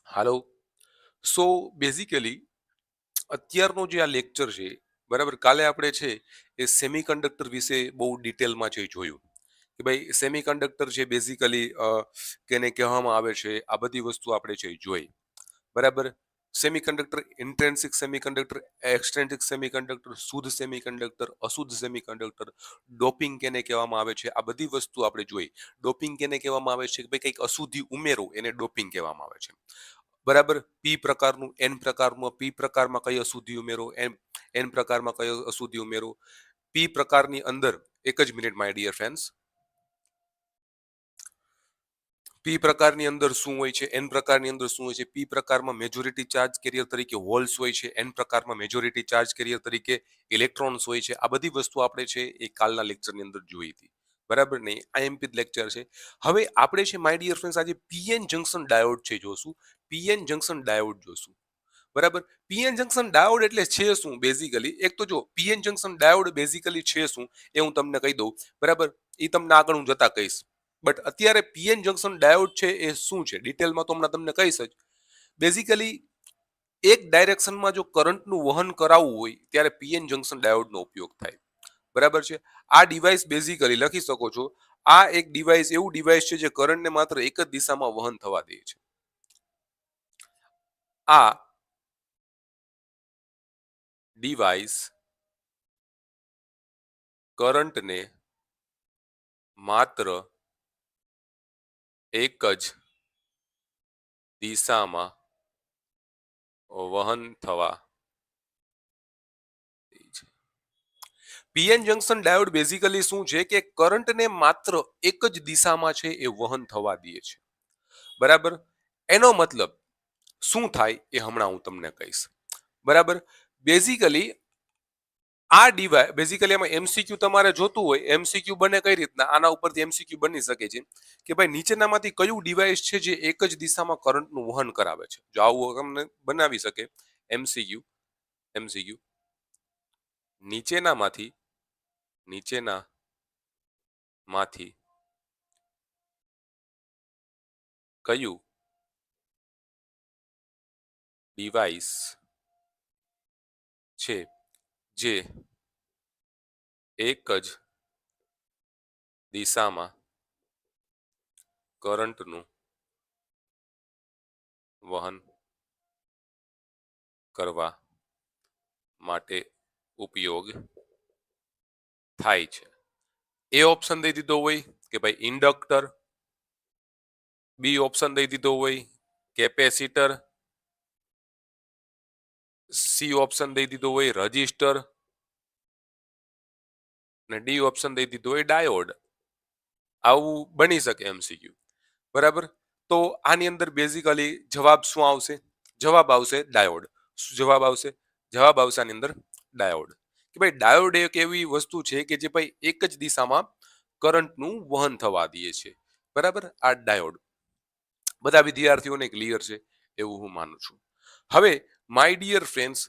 હાલો. So basically અત્યારનો જે આ લેક્ચર છે, બરાબર, કાલે આપણે છે એ સેમિકન્ડક્ટર વિશે બહુ ડિટેલમાં છે જોયું કે ભાઈ સેમિકન્ડક્ટર છે બેઝિકલી કેને કહેવામાં આવે છે, આ બધી વસ્તુ આપણે છે જોઈ, બરાબર. સેમિકન્ડક્ટર, ઇન્ટ્રિન્સિક સેમિકન્ડક્ટર, એક્સટ્રિન્સિક સેમિકન્ડક્ટર, શુદ્ધ સેમિકન્ડક્ટર, અશુદ્ધ સેમિકન્ડક્ટર, ડોપિંગ કેને કહેવામાં આવે છે, આ બધી વસ્તુ આપણે જોઈ. ડોપિંગ કેને કહેવામાં આવે છે કે ભાઈ કંઈક અશુદ્ધિ ઉમેરો એને ડોપિંગ કહેવામાં આવે છે, બરાબર. પી પ્રકારનું, એન પ્રકારનું, પી પ્રકારમાં કઈ અશુદ્ધિ ઉમેરો, એન પ્રકારમાં કયો અશુદ્ધિ ઉમેરો. પી પ્રકારની અંદર, એક જ મિનિટ માય ડિયર ફ્રેન્ડ્સ, પી પ્રકારની અંદર શું હોય છે, એન પ્રકારની અંદર શું હોય છે. પી પ્રકારમાં મેજોરિટી ચાર્જ કેરિયર તરીકે હોલ્સ હોય છે, એન પ્રકારમાં મેજોરિટી ચાર્જ કેરિયર તરીકે ઇલેક્ટ્રોન્સ હોય છે. આ બધી વસ્તુ આપણે છે એ કાલના લેક્ચરની અંદર જોઈ હતી, બરાબર ને. આઈએમપી લેક્ચર છે. હવે આપણે છે માય ડિયર ફ્રેન્ડ્સ આજે પીએન જંકશન ડાયોડ છે જોશું. પીએન જંકશન ડાયોડ જોશું, બરાબર. પીએન જંકશન ડાયોડ એટલે છે શું બેઝિકલી? એક તો જો પીએન જંકશન ડાયોડ બેઝિકલી છે શું એ હું તમને કહી દઉં, બરાબર. એ તમને આગળ હું જતા કહીશ. બટ અત્યારે પીએન જંકશન ડાયોડ છે એ શું છે ડિટેલમાં તો હમણાં તમને કહીશ જ. બેઝિકલી એક ડાયરેક્શનમાં જો કરંટનું વહન કરાવવું હોય ત્યારે પીએન જંકશન ડાયોડનો ઉપયોગ થાય, બરાબર છે. આ ડિવાઇસ બેઝિકલી લખી શકો છો, આ એક ડિવાઇસ એવું ડિવાઇસ છે જે કરંટને માત્ર એક જ દિશામાં વહન થવા દે છે. આ ડિવાઇસ કરંટને માત્ર એક જ દિશામાં વહન થવા દે છે. પીએન જંકશન ડાયોડ બેઝિકલી શું છે કે કરંટને માત્ર એક જ દિશામાં છે એ વહન થવા દે છે, બરાબર. એનો મતલબ શું થાય એ હમણાં હું તમને કહીશ, બરાબર. બેઝિકલી આ ડિવાઇસ બેઝિકલી એમાં એમસીક્યુ તમારે જોતું હોય, એમસીક્યુ બને કઈ રીતના, આના ઉપરથી એમસીક્યુ બની શકે છે કે ભાઈ નીચેનામાંથી કયું ડિવાઇસ છે જે એક જ દિશામાં કરંટનું વહન કરાવે છે. જો આવું તમને બનાવી શકે એમસીક્યુ, એમસીક્યુ નીચેનામાંથી કયું ડિવાઇસ છે જે એક જ દિશામાં કરંટનું વહન કરવા માટે ઉપયોગ થાય છે. એ ઓપ્શન દઈ દીધો હોય કે ભાઈ ઇન્ડક્ટર, બી ઓપ્શન દઈ દીધો હોય કેપેસિટર, સી ઓપ્શન દઈ દીધો હોય રજિસ્ટર, અને ડી ઓપ્શન દઈ દીધો હોય ડાયોડ. આવું બની શકે એમસીક્યુ, બરાબર. તો આની અંદર બેઝિકલી જવાબ શું આવશે? જવાબ આવશે ડાયોડ. શું જવાબ આવશે? જવાબ આવશે આની અંદર ડાયોડ. કે ભાઈ ડાયોડ એક એવી વસ્તુ છે કે જે ભાઈ એક જ દિશામાં કરંટનું વહન થવા દે છે, બરાબર. આ ડાયોડ બધા વિદ્યાર્થીઓને ક્લિયર છે એવું હું માનું છું. હવે માય ડિયર ફ્રેન્ડ્સ,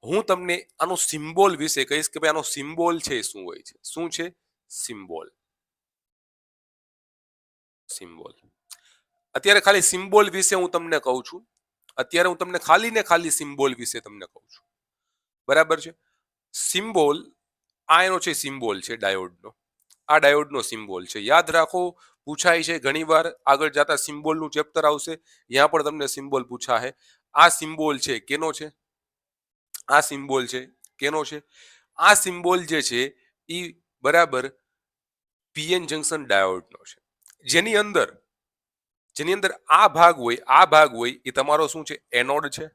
હું તમને આનો સિમ્બોલ વિશે કહીશ કે ભાઈ આનો સિમ્બોલ છે શું હોય છે. શું છે? સિમ્બોલ. સિમ્બોલ અત્યારે ખાલી સિમ્બોલ વિશે હું તમને કહું છું. અત્યારે હું તમને ખાલી ને ખાલી સિમ્બોલ વિશે તમને કહું છું, બરાબર છે. સિમ્બોલ આ એનો છે, સિમ્બોલ છે ડાયોડનો. આ ડાયોડનો સિમ્બોલ છે. યાદ રાખો, પૂછાય છે ઘણીવાર, આગળ જતા સિમ્બોલનું ચેપ્ટર આવશે, ત્યાં પણ તમને સિમ્બોલ પૂછાશે. આ સિમ્બોલ છે કેનો છે? આ સિમ્બોલ છે કેનો છે? આ સિમ્બોલ જે છે ઈ બરાબર પીએન જંકશન ડાયોડનો છે. જેની અંદર આ ભાગ હોય એ તમારો શું છે? એનોડ છે.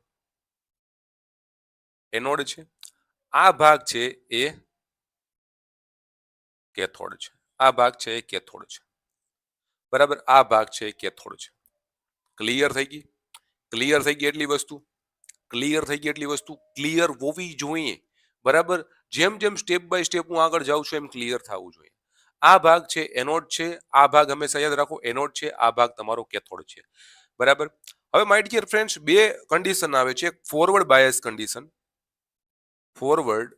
એનોડ છે. આ ભાગ છે એ કેથોડ છે. આ ભાગ છે એ કેથોડ છે, બરાબર. આ ભાગ છે એ કેથોડ છે. ક્લિયર થઈ ગઈ? ક્લિયર થઈ ગઈ એટલી વસ્તુ? ક્લિયર થઈ ગઈ એટલી વસ્તુ? ક્લિયર હોવી જોઈએ, બરાબર. જેમ જેમ સ્ટેપ બાય સ્ટેપ હું આગળ જાઉં છું એમ ક્લિયર થવું જોઈએ. આ ભાગ છે એનોડ છે. આ ભાગ હંમેશા યાદ રાખો એનોડ છે. આ ભાગ તમારો કેથોડ છે, બરાબર. હવે માય ડિયર ફ્રેન્ડ્સ, બે કન્ડિશન આવે છે. Forward bias condition, forward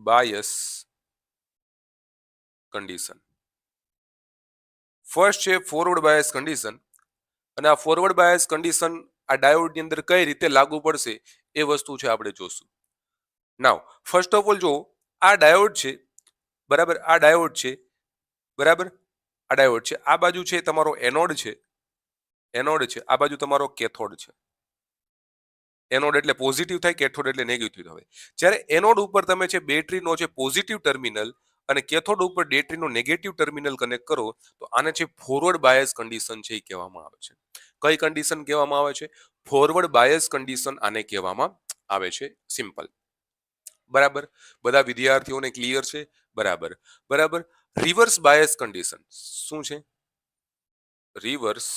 bias condition. First છે ફોરવર્ડ બાયસ કન્ડિશન. અને આ ફોરવર્ડ બાયસ કન્ડિશન આ ડાયોડની અંદર કઈ રીતે લાગુ પડશે એ વસ્તુ છે આપણે જોશું. નાવ ફર્સ્ટ ઓફ ઓલ જો આ ડાયોડ છે, બરાબર, આ ડાયોડ છે, બરાબર, આ ડાયોડ છે, આ બાજુ છે તમારો એનોડ છે, એનોડ છે, આ બાજુ તમારો કેથોડ છે. એનોડ એટલે પોઝિટિવ થાય, કેથોડ એટલે નેગેટિવ થાય. જ્યારે એનોડ ઉપર તમે છે બેટરીનો છે પોઝિટિવ ટર્મિનલ અને કેથોડ ઉપર બેટરીનો નેગેટિવ ટર્મિનલ કનેક્ટ કરો તો આને છે ફોરવર્ડ બાયસ કન્ડિશન છે એ કહેવામાં આવે છે. કઈ કન્ડિશન કહેવામાં આવે છે? ફોરવર્ડ બાયસ કન્ડિશન આને કહેવામાં આવે છે. સિમ્પલ. બરાબર, બધા વિદ્યાર્થીઓને ક્લિયર છે? બરાબર, બરાબર. રિવર્સ બાયસ કન્ડિશન શું છે? Reverse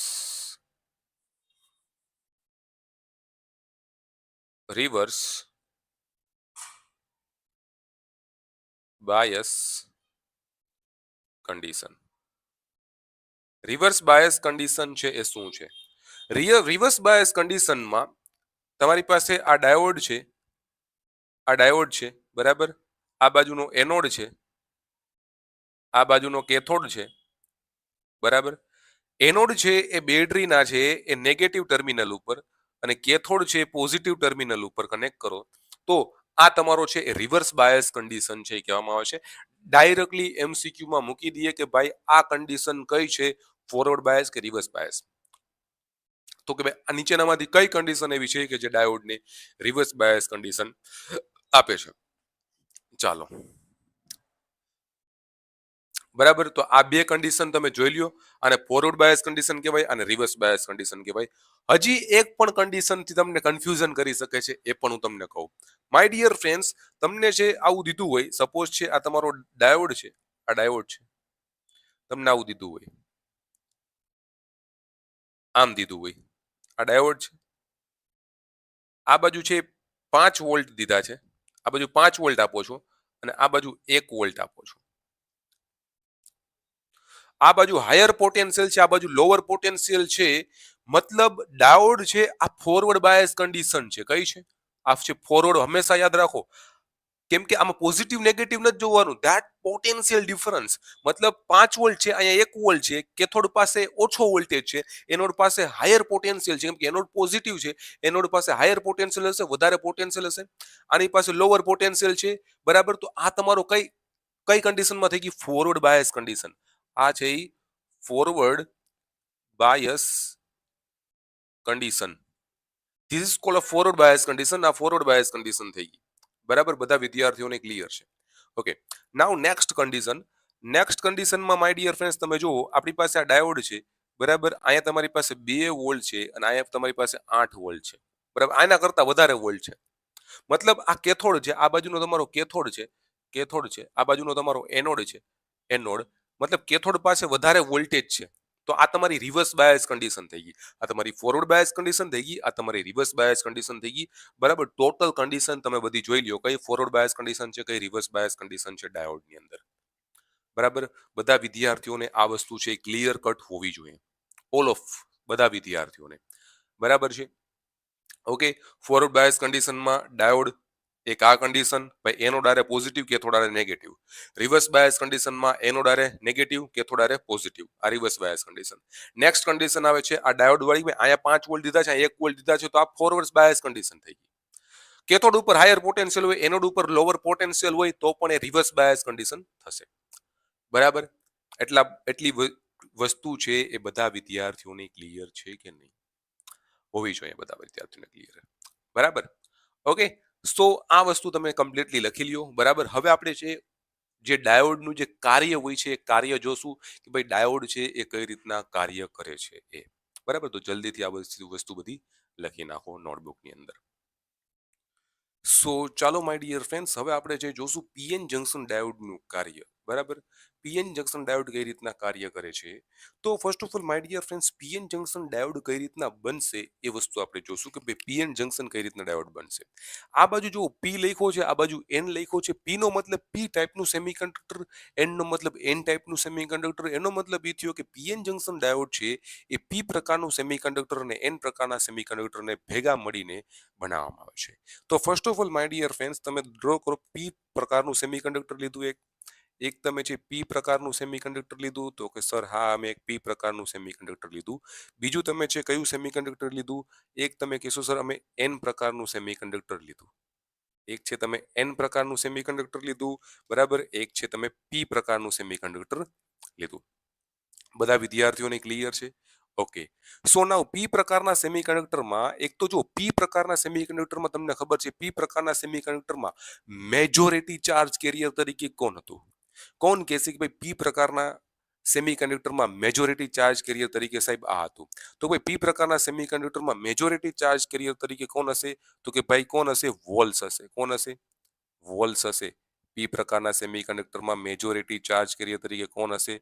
reverse bias condition. Reverse bias condition છે એ શું છે? રિવર્સ બાયસ કન્ડિશનમાં તમારી પાસે આ ડાયોડ છે, આ ડાયોડ છે, બરાબર, આ બાજુનો એનોડ છે, આ બાજુનો કેથોડ છે, બરાબર. એનોડ છે એ બેટરીના છે એ નેગેટિવ ટર્મિનલ ઉપર અને કેથોડ છે પોઝિટિવ ટર્મિનલ ઉપર કનેક્ટ કરો તો આ તમારો છે એ રિવર્સ બાયસ કન્ડિશન છે એ કહેવામાં આવે છે. ડાયરેક્ટલી એમસીક્યુ માં મૂકી દઈએ કે ભાઈ આ કન્ડિશન કઈ છે, ફોરવર્ડ બાયસ કે રિવર્સ બાયસ? તો કે ભાઈ આ નીચેનામાંથી કઈ કન્ડિશન એવી છે કે જે ડાયોડને રિવર્સ બાયસ કન્ડિશન આપે છે? ચાલો, બરાબર. તો આ બે કન્ડિશન તમે જોઈ લ્યો, અને ફોરવર્ડ બાયસ કન્ડિશન કહેવાય અને રિવર્સ બાયસ કન્ડિશન કહેવાય. હજી એક પણ કન્ડિશન થી તમને કન્ફ્યુઝન કરી શકે છે, એ પણ હું તમને કહું. માય ડિયર ફ્રેન્ડ્સ, તમને છે આવું દીધું હોય, સપોઝ છે આ તમારો ડાયોડ છે, આ ડાયોડ છે, તમને આવું દીધું હોય, આમ દીધું હોય, આ ડાયોડ છે, આ બાજુ છે 5 વોલ્ટ દીધા છે, આ બાજુ 5 વોલ્ટ આપો છો અને આ બાજુ 1 વોલ્ટ આપો છો. આ બાજુ હાયર પોટેન્શિયલ છે, આ બાજુ લોઅર પોટેન્શિયલ છે. મતલબ ડાયોડ છે આ ફોરવર્ડ બાયસ કન્ડિશન છે. કઈ છે? આ છે ફોરવર્ડ. હંમેશા યાદ રાખો, કેમ કે આમાં પોઝિટિવ નેગેટિવ નથી જોવાનું, ધેટ પોટેન્શિયલ ડિફરન્સ. મતલબ 5 વોલ્ટ છે, અહીંયા 1 વોલ્ટ છે, કેથોડ પાસે ઓછો વોલ્ટેજ છે, એનોડ પાસે હાયર પોટેન્શિયલ છે, કેમ કે એનોડ પોઝિટિવ છે, એનોડ પાસે હાયર પોટેન્શિયલ હશે, વધારે પોટેન્શિયલ હશે. આની પાસે લોઅર પોટેન્શિયલ છે, બરાબર. તો આ તમારો કઈ કઈ કન્ડિશનમાં થઈ ગઈ? Forward bias condition. આ છે forward bias condition. This is called a forward bias condition. આ ફોરવર્ડ બાયસ કન્ડિશન થઈ ગઈ. બરાબર, બધા વિદ્યાર્થીઓને ક્લિયર છે? ઓકે, નાઉ નેક્સ્ટ કન્ડિશન. નેક્સ્ટ કન્ડિશનમાં માય ડિયર ફ્રેન્ડ્સ તમે જુઓ, આપણી પાસે આ ડાયોડ છે, બરાબર. અહીંયા તમારી પાસે 2 વોલ્ટ છે અને અહીંયા તમારી પાસે 8 વોલ્ટ છે, બરાબર. આના કરતા વધારે વોલ્ટ છે. મતલબ આ કેથોડ છે, આ બાજુનો તમારો કેથોડ છે, કેથોડ છે, આ બાજુનો તમારો એનોડ છે, એનોડ. મતલબ કેથોડ પાસે વધારે વોલ્ટેજ છે. તો આ તમારી રિવર્સ બાયસ કન્ડિશન થઈ ગઈ. આ તમારી ફોરવર્ડ બાયસ કન્ડિશન થઈ ગઈ, આ તમારી રિવર્સ બાયસ કન્ડિશન થઈ ગઈ. બરાબર, ટોટલ કન્ડિશન તમે બધી જોઈ લ્યો, કઈ ફોરવર્ડ બાયસ કન્ડિશન છે, કઈ રિવર્સ બાયસ કન્ડિશન છે ડાયોડની અંદર. બરાબર, બધા વિદ્યાર્થીઓને આ વસ્તુ છે ક્લિયર કટ હોવી જોઈએ, ઓલ ઓફ બધા વિદ્યાર્થીઓને. બરાબર છે? ઓકે, ફોરવર્ડ બાયસ કન્ડિશનમાં ડાયોડ એક આ કન્ડિશન, ભાઈ એનોડ આરે પોઝિટિવ, કેથોડ આરે નેગેટિવ. રિવર્સ બાયસ કન્ડિશનમાં એનોડ આરે નેગેટિવ, કેથોડ આરે પોઝિટિવ. આ reverse bias condition. Next condition આવે છે આ ડાયોડ વાળી, ભાઈ અહીંયા 5 વોલ્ટ દીધા છે, અહીંયા 1 વોલ્ટ દીધા છે, તો આ ફોરવર્ડ બાયસ કન્ડિશન થઈ ગઈ. કેથોડ ઉપર હાયર પોટેન્શિયલ હોય, એનોડ ઉપર લોઅર પોટેન્શિયલ હોય, તો પણ એ રિવર્સ બાયસ કન્ડિશન થશે. બરાબર, એટલી વસ્તુ છે એ બધા વિદ્યાર્થીઓને ક્લિયર છે કે નહીં? હોવી જોઈએ બધા વિદ્યાર્થીઓને ક્લિયર. બરાબર, ઓકે. સો આ વસ્તુ તમે કમ્પ્લીટલી લખી લ્યો. બરાબર, હવે આપણે જે ડાયોડનું જે કાર્ય હોય છે એ કાર્ય જોશું કે ભાઈ ડાયોડ છે એ કઈ રીતના કાર્ય કરે છે એ. બરાબર, તો જલ્દીથી આ વસ્તુ બધી લખી નાખો નોટબુકની અંદર. સો ચાલો માય ડિયર ફ્રેન્ડ્સ, હવે આપણે જે જોશું પીએન જંકશન ડાયોડનું કાર્ય. બરાબર, પીએન જંકશન ડાયોડ કઈ રીતના કાર્ય કરે છે. તો first of all my dear friends, PN junction diode કઈ રીતના બનશે એ વસ્તુ આપણે જોશું કે ભાઈ પીએન જંકશન કઈ રીતના ડાયોડ બનશે. આ બાજુ જો પી લખ્યો છે, આ બાજુ એન લખ્યો છે. પી નો મતલબ પી ટાઈપનું સેમિકન્ડક્ટર, એન નો મતલબ એન ટાઈપનું સેમિકન્ડક્ટર. એનો મતલબ એ થયો કે પીએન જંકશન ડાયોડ છે એ પી પ્રકારનું સેમિકન્ડક્ટર અને એન પ્રકારના સેમિકન્ડક્ટરને ભેગા મળીને બનાવવામાં આવે છે. તો first of all my dear friends, તમે ડ્રો કરો. પી પ્રકારનું સેમિકન્ડક્ટર લીધું એક, એક તમે છે પી પ્રકારનું સેમિકન્ડક્ટર લીધું તો કે સર હા અમે એક પી પ્રકારનું સેમિકન્ડક્ટર લીધું. બીજું તમે છે કયું સેમિકન્ડક્ટર લીધું? એક તમે કહેશો સર અમે એન પ્રકારનું સેમિકન્ડક્ટર લીધું. એક છે તમે એન પ્રકારનું સેમિકન્ડક્ટર લીધું, બરાબર, એક છે તમે પી પ્રકારનું સેમિકન્ડક્ટર લીધું. બધા વિદ્યાર્થીઓને ક્લિયર છે? ઓકે. સો નાઉ પી પ્રકારના સેમિકન્ડક્ટરમાં એક તો જો પી પ્રકારના સેમિકન્ડક્ટરમાં તમને ખબર છે પી પ્રકારના સેમિકન્ડક્ટરમાં મેજોરિટી ચાર્જ કેરિયર તરીકે કોણ હતું? કોણ કહેશે કે ભાઈ પી પ્રકારના સેમિકન્ડક્ટરમાં મેજોરિટી ચાર્જ કેરિયર તરીકે સાહેબ આ હતું? તો ભાઈ પી પ્રકારના સેમિકન્ડક્ટરમાં મેજોરિટી ચાર્જ કેરિયર તરીકે કોણ હશે? તો કે ભાઈ કોણ હશે? વોલ્સ હશે. કોણ હશે? વોલ્સ હશે. પી પ્રકારના સેમિકન્ડક્ટરમાં મેજોરિટી ચાર્જ કેરિયર તરીકે કોણ હશે?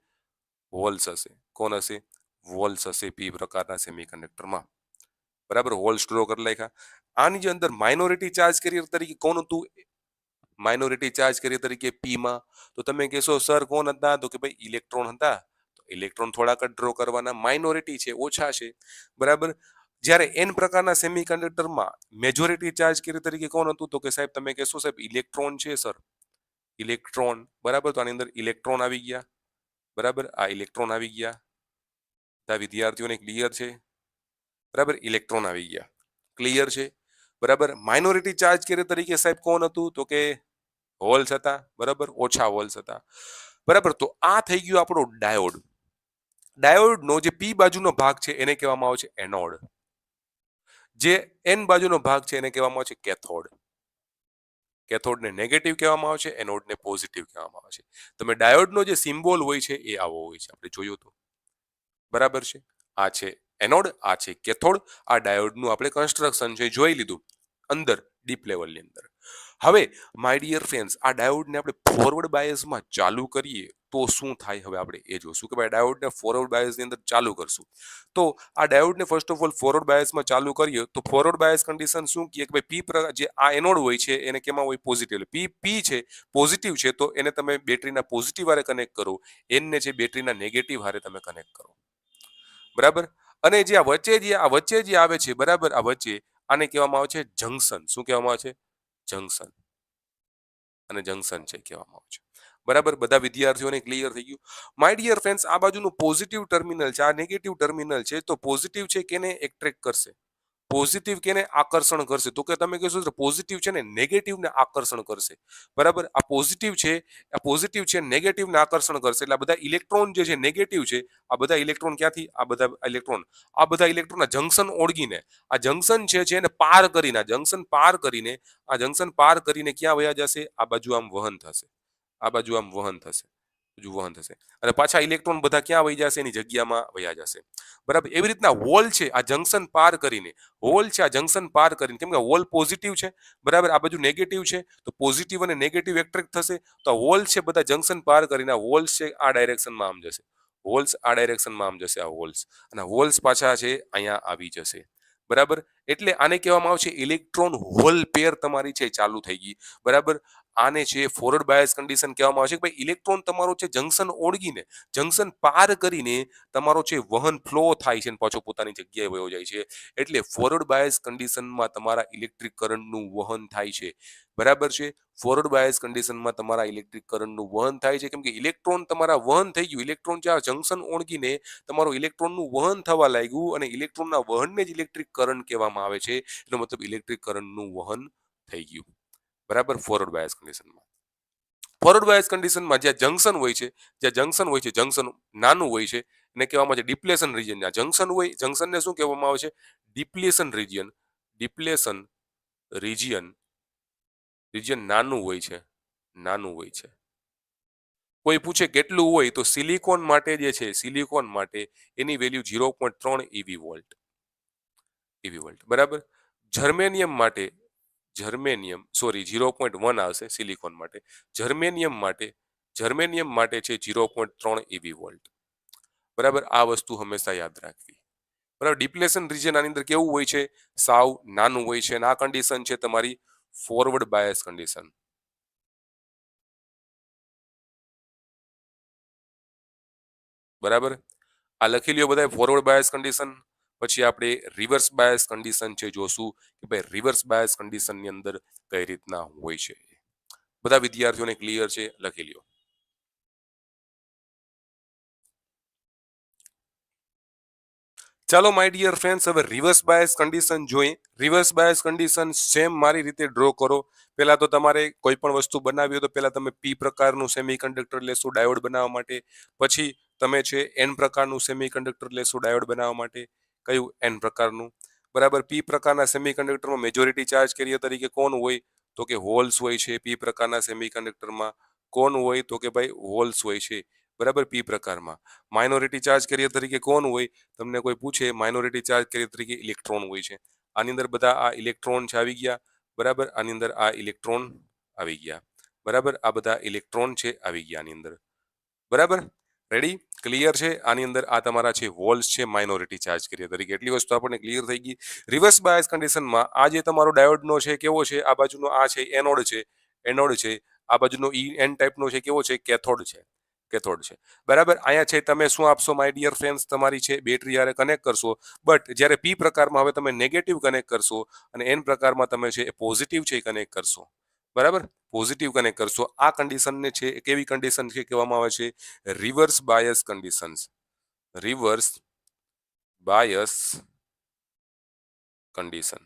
વોલ્સ હશે. કોણ હશે? વોલ્સ હશે પી પ્રકારના સેમિકન્ડક્ટરમાં. બરાબર, હોલ્સ ડ્રો કરી નાખ્યા. આની જે અંદર માઇનોરિટી ચાર્જ કેરિયર તરીકે કોણ હતું? માઇનોરિટી ચાર્જ કેરિયર તરીકે પી માં તો તમે કહેશો સર કોણ હતા? તો કે ભાઈ ઇલેક્ટ્રોન હતા. તો ઇલેક્ટ્રોન થોડાક જ ડ્રો કરવાના, માઇનોરિટી છે, ઓછા છે. બરાબર. જ્યારે એન પ્રકારના સેમિકન્ડક્ટરમાં મેજોરિટી ચાર્જ કેરિયર તરીકે કોણ હતું? તો કે સાહેબ તમે કહેશો સાહેબ ઇલેક્ટ્રોન છે સર, ઇલેક્ટ્રોન. બરાબર, તો આની અંદર ઇલેક્ટ્રોન આવી ગયા. બરાબર, આ ઇલેક્ટ્રોન આવી ગયા. બધા વિદ્યાર્થીઓને ક્લિયર છે? બરાબર, ઇલેક્ટ્રોન આવી ગયા. ક્લિયર છે? બરાબર. માઇનોરિટી ચાર્જ કેરિયર તરીકે સાહેબ કોણ હતું? તો કે હોલ્સ હતા. બરાબર, ઓછા હોલ્સ હતા. બરાબર, તો આ થઈ ગયું આપણો ડાયોડ. ડાયોડનો જે પી બાજુનો ભાગ છે એને કહેવામાં આવે છે એનોડ. જે એન બાજુનો ભાગ છે એને કહેવામાં આવે છે કેથોડ. કેથોડને નેગેટિવ કહેવામાં આવે છે, એનોડને પોઝિટિવ કહેવામાં આવે છે. તમે ડાયોડનો જે સિમ્બોલ હોય છે એ આવો હોય છે, આપણે જોયું તો. બરાબર છે. આ છે એનોડ, આ છે કેથોડ. આ ડાયોડનું આપણે કન્સ્ટ્રક્શન છે જોઈ લીધું અંદર ડીપ લેવલની અંદર. હવે માય ડિયર ફ્રેન્ડ્સ, આ ડાયોડને આપણે ફોરવર્ડ બાયસમાં ચાલુ કરીએ તો શું થાય હવે આપણે એ જોશું કે ભાઈ ડાયોડને ફોરવર્ડ બાયસની અંદર ચાલુ કરશું તો આ ડાયોડને ફર્સ્ટ ઓફ ઓલ ફોરવર્ડ બાયસમાં ચાલુ કરીએ તો ફોરવર્ડ બાયસ કન્ડિશન શું કહે કે ભાઈ પી જે આ એનોડ હોય છે એને કેમાં હોય? પોઝિટિવ. પી છે પોઝિટિવ છે તો એને તમે બેટરીના પોઝિટિવ હારે કનેક્ટ કરો, એનને છે બેટરીના નેગેટિવ હારે તમે કનેક્ટ કરો. બરાબર. અને જે આ વચ્ચે જે આવે છે, બરાબર, આ વચ્ચે આને કહેવામાં આવે છે જંકશન. શું કહેવામાં આવે છે? જંકશન. અને જંકશન છે કહેવામાં આવે છે. બરાબર, બધા વિદ્યાર્થીઓને ક્લિયર થઈ ગયું? માય ડિયર ફ્રેન્ડ્સ, આ બાજુનું પોઝિટિવ ટર્મિનલ છે, આ નેગેટિવ ટર્મિનલ છે. તો પોઝિટિવ છે કેને એટ્રેક્ટ કરશે? પોઝિટિવ કેને આકર્ષણ કરશે? તો કે તમે કહેશો પોઝિટિવ છે ને નેગેટિવને આકર્ષણ કરશે. બરાબર, આ પોઝિટિવ છે નેગેટિવને આકર્ષણ કરશે. એટલે આ બધા ઇલેક્ટ્રોન જે છે નેગેટિવ છે, આ બધા ઇલેક્ટ્રોન ક્યાંથી? આ બધા ઇલેક્ટ્રોનના જંકશન ઓળગીને આ જંકશન છે એને પાર કરીને, આ જંકશન પાર કરીને ક્યાં વયા જશે? આ બાજુ આમ વહન થશે. આ બાજુ આમ વહન થશે. વહન થશે અને પાછા ઇલેક્ટ્રોન બધા ક્યાં વહી જશે? એની જગ્યામાં વયા જશે. બરાબર. એવી રીતના હોલ છે આ જંકશન પાર કરીને, કેમ કે હોલ પોઝિટિવ છે, બરાબર, આ બાજુ નેગેટિવ છે, તો પોઝિટિવ અને નેગેટિવ એટ્રેક્ટ થશે. તો હોલ છે બધા જંકશન પાર કરીને હોલ્સ છે આ ડાયરેક્શનમાં આમ જશે. આ હોલ્સ અને હોલ્સ પાછા છે અહીંયા આવી જશે. બરાબર. એટલે આને કહેવામાં આવે છે ઇલેક્ટ્રોન હોલ પેર તમારી છે ચાલુ થઈ ગઈ. બરાબર. આને છે ફોરવર્ડ બાયસ કન્ડિશન કહેવામાં આવે છે કે ભાઈ ઇલેક્ટ્રોન તમારો છે જંકશન ઓળગીને, જંકશન પાર કરીને તમારો છે વહન ફ્લો થાય છે અને પાછો પોતાની જગ્યાએ વયો જાય છે. એટલે ફોરવર્ડ બાયસ કન્ડિશનમાં તમારા ઇલેક્ટ્રિક કરંટનું વહન થાય છે. બરાબર છે. ફોરવર્ડ બાયસ કન્ડિશનમાં તમારા ઇલેક્ટ્રિક કરંટનું વહન થાય છે કેમ કે ઇલેક્ટ્રોન તમારા વહન થઈ ગયું. ઇલેક્ટ્રોન જે આ જંકશન ઓળગીને તમારું ઇલેક્ટ્રોનનું વહન થવા લાગ્યું અને ઇલેક્ટ્રોનના વહનને જ ઇલેક્ટ્રિક કરંટ કહેવામાં આવે છે. એનો મતલબ ઇલેક્ટ્રિક કરંટનું વહન થઈ ગયું. બરાબર. ફોરવર્ડ બાયસ કન્ડિશનમાં જ્યાં જંકશન હોય છે, જંકશન નાનું હોય છે એને કહેવામાં આવે છે ડિપ્લેશન રિજિયન. જ્યાં જંકશન હોય, જંકશનને શું કહેવામાં આવે છે? Depletion region. રિજિયન નાનું હોય છે. કોઈ પૂછે કેટલું હોય તો સિલિકોન માટે જે છે, એની વેલ્યુ 0.3 EV વોલ્ટ. બરાબર. જર્મેનિયમ માટે 0.1 આવશે સિલિકોન માટે. જર્મેનિયમ માટે છે 0.3 EV વોલ્ટ. બરાબર. આ વસ્તુ હંમેશા યાદ રાખવી. બરાબર. ડિપ્લેશન રિજિયન આની અંદર કેવું હોય છે? સાવ નાનું હોય છે અને આ કન્ડિશન છે તમારી ફોરવર્ડ બાયસ કન્ડિશન. બરાબર. આ લખી લ્યો બધા ફોરવર્ડ બાયસ કન્ડિશન. પછી આપણે રિવર્સ બાયસ કન્ડિશન છે જોશું કે ભાઈ રિવર્સ બાયસ કન્ડિશનની અંદર કઈ રીતના હોય છે. બધા વિદ્યાર્થીઓને ક્લિયર છે? લખી લ્યો. ચાલો માય ડિયર ફ્રેન્ડ્સ, હવે રિવર્સ બાયસ કન્ડિશન જોઈએ. રિવર્સ બાયસ કન્ડિશન સેમ મારી રીતે ડ્રો કરો. પહેલા તો તમારે કોઈ પણ વસ્તુ બનાવી હોય તો પહેલા તમે પી પ્રકારનું સેમિકન્ડક્ટર લેશો ડાયોડ બનાવવા માટે. પછી તમે છે એન પ્રકારનું સેમિકન્ડક્ટર લેશો ડાયોડ બનાવવા માટે. કયું? એન પ્રકારનું. બરાબર. પી પ્રકારના સેમિકન્ડક્ટરમાં મેજોરિટી ચાર્જ કેરિયર તરીકે કોણ હોય? તો કે હોલ્સ હોય છે. પી પ્રકારના સેમિકન્ડક્ટરમાં કોણ હોય? તો કે ભાઈ હોલ્સ હોય છે. બરાબર. પી પ્રકારમાં માઇનોરિટી ચાર્જ કેરિયર તરીકે કોણ હોય? તમને કોઈ પૂછે માઇનોરિટી ચાર્જ કેરિયર તરીકે ઇલેક્ટ્રોન હોય છે. આની અંદર બધા આ ઇલેક્ટ્રોન છે આવી ગયા. બરાબર. આની અંદર આ ઇલેક્ટ્રોન આવી ગયા. બરાબર. આ બધા ઇલેક્ટ્રોન છે આવી ગયા આની અંદર. બરાબર. રેડી? ક્લિયર છે? આની અંદર આ તમારા છે હોલ્સ છે માઇનોરિટી ચાર્જ કેરિયર તરીકે. એટલી વસ્તુ આપણને ક્લિયર થઈ ગઈ. રિવર્સ બાયસ કન્ડિશનમાં આ જે તમારો ડાયોડનો છે કેવો છે? આ બાજુનો આ છે એનોડ છે. એનોડ છે. આ બાજુનો એન ટાઈપનો છે કેવો છે? કેથોડ છે. કેથોડ છે. બરાબર. અહીંયા છે તમે શું આપશો માય ડિયર ફ્રેન્ડ્સ? તમારી છે બેટરી જ્યારે કનેક્ટ કરશો, બટ જ્યારે પી પ્રકારમાં હવે તમે નેગેટિવ કનેક્ટ કરશો અને એન પ્રકારમાં તમે છે પોઝિટિવ છે કનેક્ટ કરશો. બરાબર. પોઝિટિવ કનેક્ટ કરશો. આ કન્ડિશનને છે કેવી કન્ડિશન છે કહેવામાં આવે છે? Reverse bias conditions. Reverse bias condition.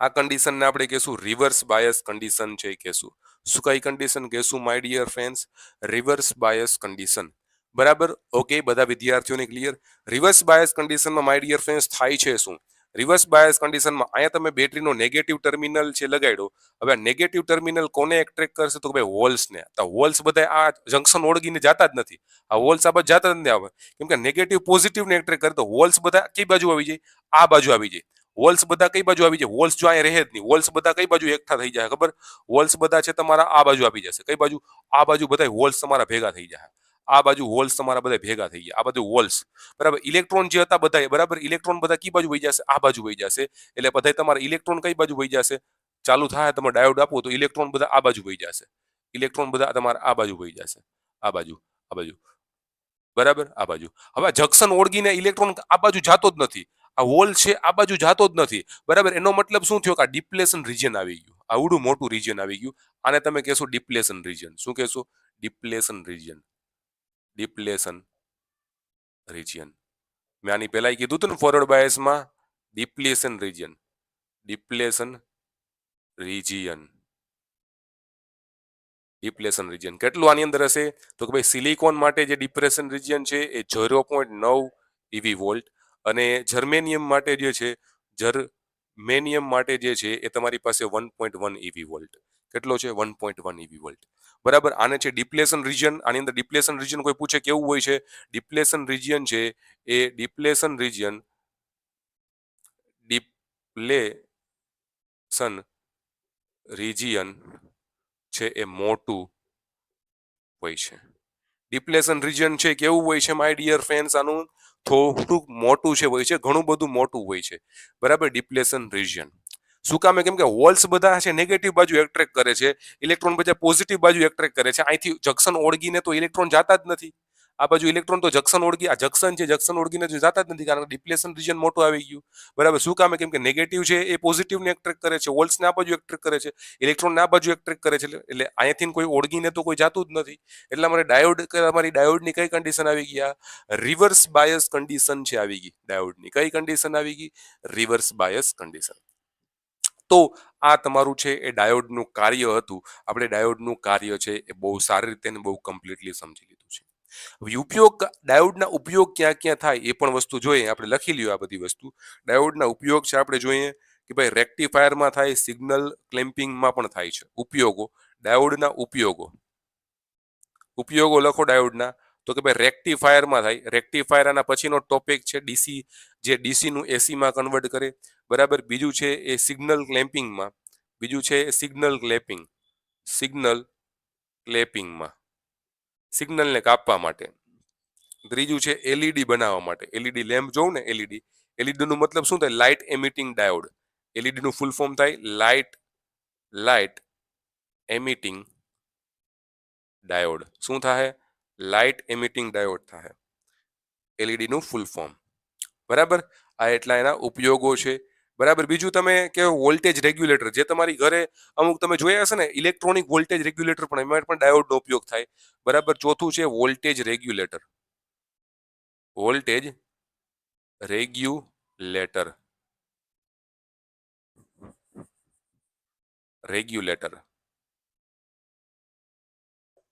આ કન્ડિશનને આપણે કહેશું રિવર્સ બાયસ કન્ડિશન છે કહેશું. શું કઈ કન્ડિશન કહેશું my dear friends? Reverse bias condition. બરાબર. ઓકે, બધા વિદ્યાર્થીઓને ક્લિયર? રિવર્સ બાયસ કન્ડિશનમાં માય ડિયર ફ્રેન્ડ્સ થાય છે શું? રિવર્સ બાયસ કન્ડિશનમાં અહીંયા તમે બેટરીનો નેગેટિવ ટર્મિનલ છે લગાડ્યો. હવે આ નેગેટિવ ટર્મિનલ કોને એટ્રેક્ટ કરશે? તો ભાઈ હોલ્સને. તો હોલ્સ બધા આ જંક્શન ઓળગીને જાતા જ નથી. આ હોલ્સ આ બધા જાતા જ નથી આવે. કેમ કે નેગેટિવ પોઝિટિવને એટ્રેક્ટ કરે તો હોલ્સ બધા કઈ બાજુ આવી જાય? આ બાજુ આવી જાય. હોલ્સ બધા કઈ બાજુ આવી જાય? હોલ્સ જો અહીંયા રહે જ નહીં. હોલ્સ બધા કઈ બાજુ એકઠા થઈ જાય ખબર? હોલ્સ બધા છે તમારા આ બાજુ આવી જશે. કઈ બાજુ? આ બાજુ બધા હોલ્સ તમારા ભેગા થઈ જાય. આ બાજુ હોલ્સ તમારા બધા ભેગા થઈ ગયા. આ બધું હોલ્સ. બરાબર. ઇલેક્ટ્રોન જે હતા બધા બરાબર ઇલેક્ટ્રોન બધા કઈ બાજુ વહી જશે? આ બાજુ વહી જશે. એટલે બધા તમારા ઇલેક્ટ્રોન કઈ બાજુ વહી જશે? ચાલુ થાય તમે ડાયોડ આપો તો ઇલેક્ટ્રોન બધા આ બાજુ વહી જશે. ઇલેક્ટ્રોન બધા તમારા આ બાજુ વહી જશે. આ બાજુ, આ બાજુ. બરાબર. આ બાજુ. હવે જંક્શન ઓળગીને ઇલેક્ટ્રોન આ બાજુ જાતો જ નથી. આ હોલ છે આ બાજુ જાતો જ નથી. બરાબર. એનો મતલબ શું થયો? કે આ ડિપ્લેશન રીજન આવી ગયું. આવડું મોટું રીજન આવી ગયું. આને તમે કહેશો ડિપ્લેશન રીજન. શું કહેશો? Depletion region. Depletion region. મેં આની પહેલા કીધું હતું ને ફોરવર્ડ બાયસમાં depletion region. Depletion region. Depletion region કેટલું આની અંદર હશે? તો કે ભાઈ સિલિકોન માટે જે ડિપ્રેશન રીજિયન છે એ 0.9 ઇવી વોલ્ટ અને જર્મેનિયમ માટે જે છે જર્મેનિયમ માટે જે છે એ તમારી પાસે 1.1 ઇવી વોલ્ટ. કેટલો છે? 1.1 ઇવી વોલ્ટ. બરાબર. આને છે ડિપ્લેશન રીજિયન. આની અંદર ડિપ્લેશન રીજિયન કોઈ પૂછે કેવું હોય છે? ડિપ્લેશન રીજિયન છે એ ડિપ્લેશન રીજિયન ડિપ્લેશન રીજિયન છે એ મોટું હોય છે. ડિપ્લેશન રીજન છે કેવું હોય છે માય ડિયર ફ્રેન્ડ્સ? આનું થોડુંક મોટું છે હોય છે, ઘણું બધું મોટું હોય છે. બરાબર. Depletion region. શું કામે? કેમ કે હોલ્સ બધા છે નેગેટિવ બાજુ એટ્રેક્ટ કરે છે, ઇલેક્ટ્રોન બધા પોઝિટિવ બાજુ એટ્રેક્ટ કરે છે. અહીંથી જંક્શન ઓળગીને તો ઇલેક્ટ્રોન જાતા જ નથી. આ બાજુ ઇલેક્ટ્રોન તો જંક્શન ઓળગી આ જંક્શન છે જંક્શન ઓળગીને તો જાતા જ નથી કારણ કે ડિપ્લેશન રીજન મોટું આવી ગયું. બરાબર. શું કામે? કેમ કે નેગેટિવ છે એ પોઝિટિવને એટ્રેક્ટ કરે છે, હોલ્સને આ બાજુ એટ્રેક્ટ કરે છે, ઇલેક્ટ્રોનને આ બાજુ એટ્રેક્ટ કરે છે. એટલે અહીંયાથી કોઈ ઓળગીને તો કોઈ જાતું જ નથી. એટલા માટે ડાયોડ તમારી ડાયોડની કઈ કન્ડિશન આવી ગયા? રિવર્સ બાયસ કન્ડિશન છે આવી ગઈ. ડાયોડની કઈ કન્ડિશન આવી ગઈ? Reverse bias condition. તો આ તમારું છે એ ડાયોડનું કાર્ય હતું. આપણે ડાયોડનું કાર્ય છે એ બહુ સારી રીતે ને બહુ કમ્પ્લીટલી સમજી લીધું છે. હવે ઉપયોગ ડાયોડના ઉપયોગ ક્યાં ક્યાં થાય એ પણ વસ્તુ જોઈએ. આપણે લખી લ્યો આ બધી વસ્તુ. ડાયોડના ઉપયોગ છે આપણે જોઈએ કે ભાઈ રેક્ટિફાયરમાં થાય, સિગ્નલ ક્લેમ્પિંગમાં પણ થાય છે. ઉપયોગો ડાયોડના ઉપયોગો. ઉપયોગો લખો ડાયોડના. તો કે ભાઈ રેક્ટિફાયરમાં થાય. રેક્ટિફાયર આના પછીનો ટોપિક છે ડીસી, જે ડીસી નું એસીમાં કન્વર્ટ કરે. બરાબર. બીજું છે એ સિગ્નલ ક્લેમ્પિંગમાં. બીજું છે સિગ્નલ ક્લેપિંગ. સિગ્નલ ક્લેપિંગમાં સિગ્નલને કાપવા માટે. ત્રીજું છે એલઈડી બનાવવા માટે. એલઈડી લેમ્પ જોઉં ને એલઈડી. એલઈડી નું મતલબ શું થાય? Light emitting diode. એલઈડી નું ફૂલ ફોર્મ થાય લાઇટ એમિટિંગ ડાયોડ. શું થાય? લાઇટ એમિટિંગ ડાયોડ થાય. એલઈડી નું ફૂલ ફોર્મ. બરાબર. આ એટલા એના ઉપયોગો છે. બરાબર. બીજું તમે કે વોલ્ટેજ રેગ્યુલેટર, જે તમારી ઘરે અમુક તમે જોયા હશે ને ઇલેક્ટ્રોનિક વોલ્ટેજ રેગ્યુલેટર પણ, એમાં પણ ડાયોડનો ઉપયોગ થાય. બરાબર. ચોથું છે voltage regulator. Voltage regulator regulator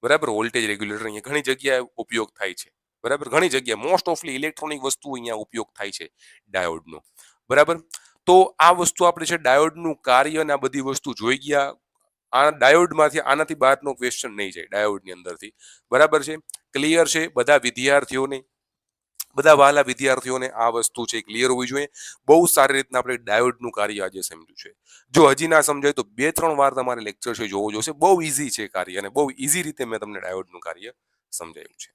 બરાબર. વોલ્ટેજ રેગ્યુલેટર અહીંયા ઘણી જગ્યાએ ઉપયોગ થાય છે. બરાબર, ઘણી જગ્યાએ મોસ્ટ ઓફલી ઇલેક્ટ્રોનિક વસ્તુ અહીંયા ઉપયોગ થાય છે ડાયોડનો. બરાબર, તો આ વસ્તુ આપણે છે ડાયોડનું કાર્ય અને આ બધી વસ્તુ જોઈ ગયા. આ ડાયોડમાંથી આનાથી બહારનો ક્વેશ્ચન નહીં જાય ડાયોડની અંદરથી. બરાબર છે, ક્લિયર છે બધા વિદ્યાર્થીઓને? બધા વહાલા વિદ્યાર્થીઓને આ વસ્તુ છે ક્લિયર હોવી જોઈએ. બહુ સારી રીતના આપણે ડાયોડનું કાર્ય આજે સમજ્યું છે. જો હજી ના સમજાય તો 2-3 વાર તમારે લેક્ચર છે જોવો જોશે. બહુ ઈઝી છે કાર્ય અને બહુ ઈઝી રીતે મેં તમને ડાયોડનું કાર્ય સમજાવ્યું છે.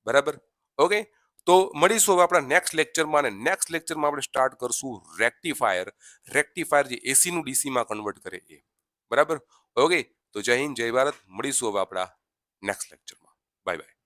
બરાબર, ઓકે. તો મળીશું હવે આપણા નેક્સ્ટ લેક્ચરમાં અને નેક્સ્ટ લેક્ચરમાં આપણે સ્ટાર્ટ કરશું રેક્ટિફાયર. રેક્ટિફાયર જે એસી નું ડીસી માં કન્વર્ટ કરે એ. બરાબર, ઓકે. તો જય હિન્દ, જય ભારત. મળીશું હવે આપણા નેક્સ્ટ લેક્ચરમાં. Bye bye.